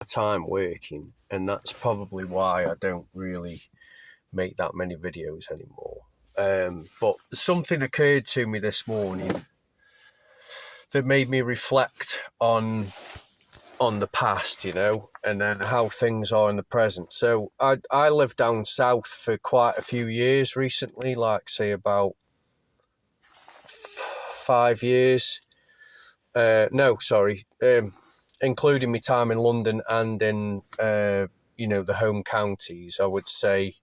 time working, and that's probably why I don't really make that many videos anymore. But something occurred to me this morning that made me reflect on the past, and then how things are in the present. So I lived down south for quite a few years recently, like say about 5 years. No, sorry, including my time in London and in the home counties. I would say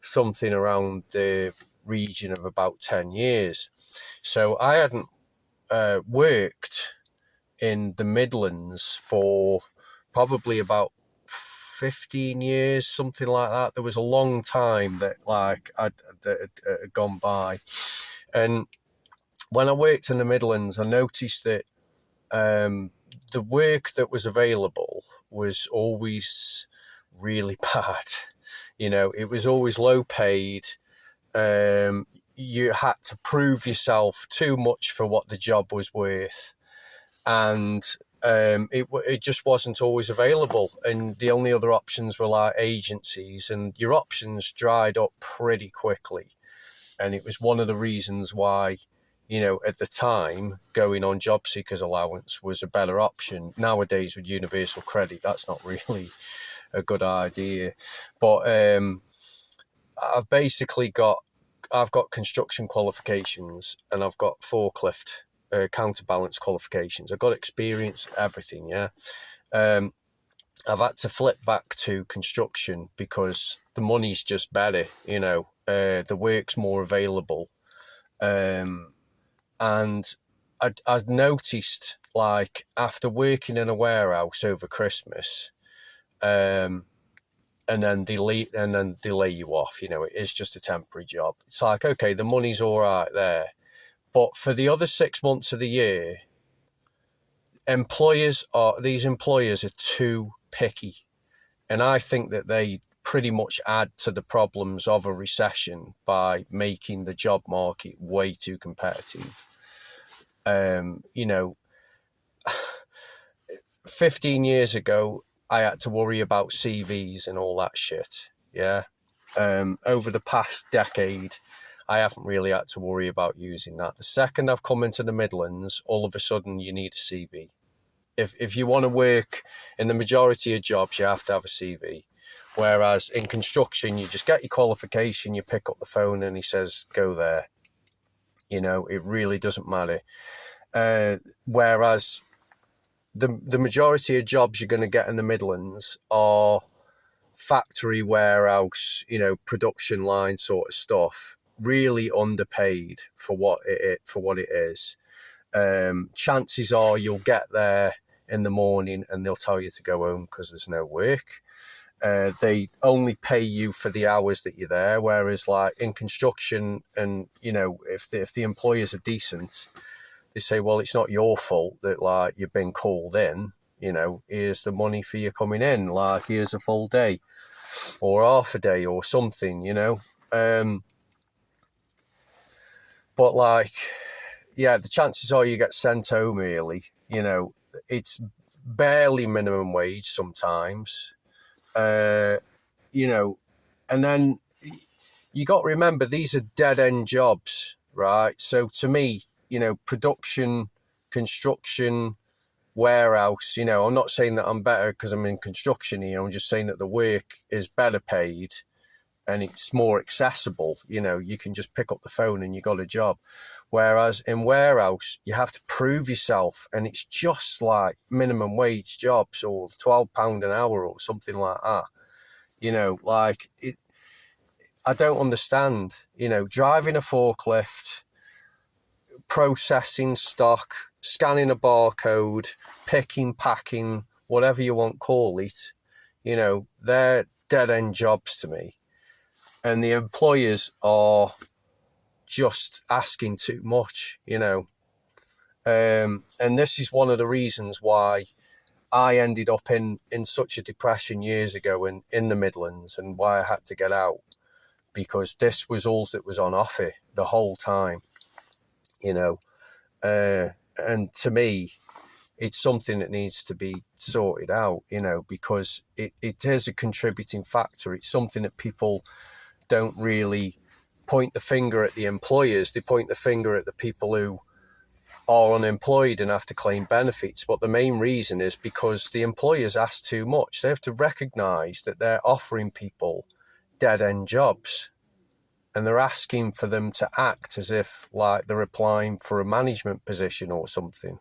something around the region of about 10 years. So I hadn't worked in the Midlands for probably about 15 years, something like that. There was a long time that had gone by. And when I worked in the Midlands, I noticed that the work that was available was always really bad. It was always low paid. You had to prove yourself too much for what the job was worth. And it just wasn't always available. And the only other options were like agencies, and your options dried up pretty quickly. And it was one of the reasons why, at the time, going on job seekers allowance was a better option. Nowadays, with universal credit, that's not really a good idea. But I've got construction qualifications, and I've got forklift counterbalance qualifications. I've got experience, everything, yeah. I've had to flip back to construction because the money's just better, the work's more available. And I noticed, like, after working in a warehouse over Christmas, and then they lay you off, it is just a temporary job. It's like, okay, the money's all right there. But for the other 6 months of the year, these employers are too picky. And I think that they pretty much add to the problems of a recession by making the job market way too competitive. 15 years ago, I had to worry about CVs and all that shit. Yeah. Over the past decade, I haven't really had to worry about using that. The second I've come into the Midlands, all of a sudden you need a CV. If you want to work in the majority of jobs, you have to have a CV. Whereas in construction, you just get your qualification, you pick up the phone and he says, go there. It really doesn't matter. Whereas the majority of jobs you're going to get in the Midlands are factory, warehouse, production line sort of stuff. Really underpaid for what it is. Chances are you'll get there in the morning and they'll tell you to go home because there's no work. They only pay you for the hours that you're there, whereas like in construction, and if the employers are decent, they say, well, it's not your fault that like you've been called in. Here's the money for you coming in. Like, here's a full day or half a day or something. But like, yeah, the chances are you get sent home early. It's barely minimum wage sometimes. And then you got to remember, these are dead end jobs, right? So to me, production, construction, warehouse, I'm not saying that I'm better because I'm in construction here. I'm just saying that the work is better paid and it's more accessible. You can just pick up the phone and you got a job. Whereas in warehouse, you have to prove yourself, and it's just like minimum wage jobs or £12 an hour or something like that. I don't understand, driving a forklift, processing stock, scanning a barcode, picking, packing, whatever you want to call it, they're dead end jobs to me. And the employers are just asking too much, and this is one of the reasons why I ended up in such a depression years ago in the Midlands, and why I had to get out, because this was all that was on offer the whole time, and to me, it's something that needs to be sorted out, you know, because it is a contributing factor. It's something that people don't really point the finger at the employers. They point the finger at the people who are unemployed and have to claim benefits. But the main reason is because the employers ask too much. They have to recognise that they're offering people dead-end jobs, and they're asking for them to act as if like they're applying for a management position or something.